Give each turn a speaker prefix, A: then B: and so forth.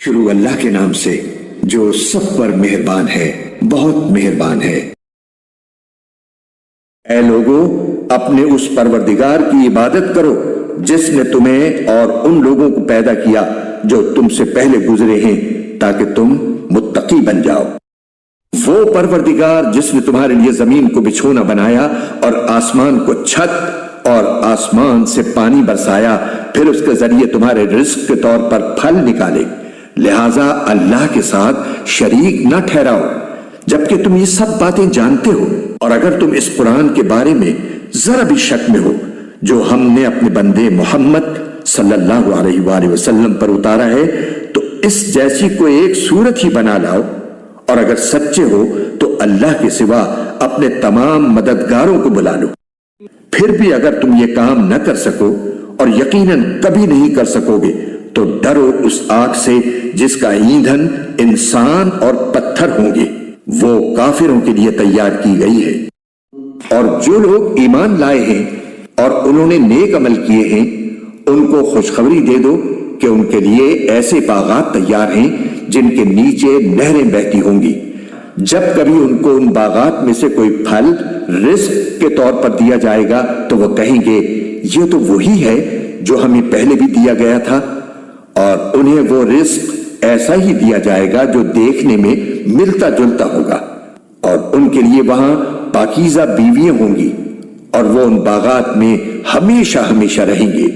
A: شروع اللہ کے نام سے جو سب پر مہربان ہے، بہت مہربان ہے۔ اے لوگو، اپنے اس پروردگار کی عبادت کرو جس نے تمہیں اور ان لوگوں کو پیدا کیا جو تم سے پہلے گزرے ہیں تاکہ تم متقی بن جاؤ۔ وہ پروردگار جس نے تمہارے لیے زمین کو بچھونا بنایا اور آسمان کو چھت اور آسمان سے پانی برسایا، پھر اس کے ذریعے تمہارے رزق کے طور پر پھل نکالے، لہذا اللہ کے ساتھ شریک نہ ٹھہراؤ جبکہ تم یہ سب باتیں جانتے ہو۔ اور اگر تم اس قرآن کے بارے میں ذرا بھی شک میں ہو جو ہم نے اپنے بندے محمد صلی اللہ علیہ وآلہ وسلم پر اتارا ہے، تو اس جیسی کوئی ایک صورت ہی بنا لاؤ، اور اگر سچے ہو تو اللہ کے سوا اپنے تمام مددگاروں کو بلا لو۔ پھر بھی اگر تم یہ کام نہ کر سکو، اور یقیناً کبھی نہیں کر سکو گے، تو ڈرو اس آگ سے جس کا ایندھن انسان اور پتھر ہوں گے، وہ کافروں کے لیے تیار کی گئی ہے۔ اور جو لوگ ایمان لائے ہیں اور انہوں نے نیک عمل کیے ہیں، ان کو خوشخبری دے دو کہ ان کے لیے ایسے باغات تیار ہیں جن کے نیچے نہریں بہتی ہوں گی۔ جب کبھی ان کو ان باغات میں سے کوئی پھل رزق کے طور پر دیا جائے گا تو وہ کہیں گے یہ تو وہی ہے جو ہمیں پہلے بھی دیا گیا تھا، اور انہیں وہ رزق ایسا ہی دیا جائے گا جو دیکھنے میں ملتا جلتا ہوگا، اور ان کے لیے وہاں پاکیزہ بیویاں ہوں گی، اور وہ ان باغات میں ہمیشہ ہمیشہ رہیں گے۔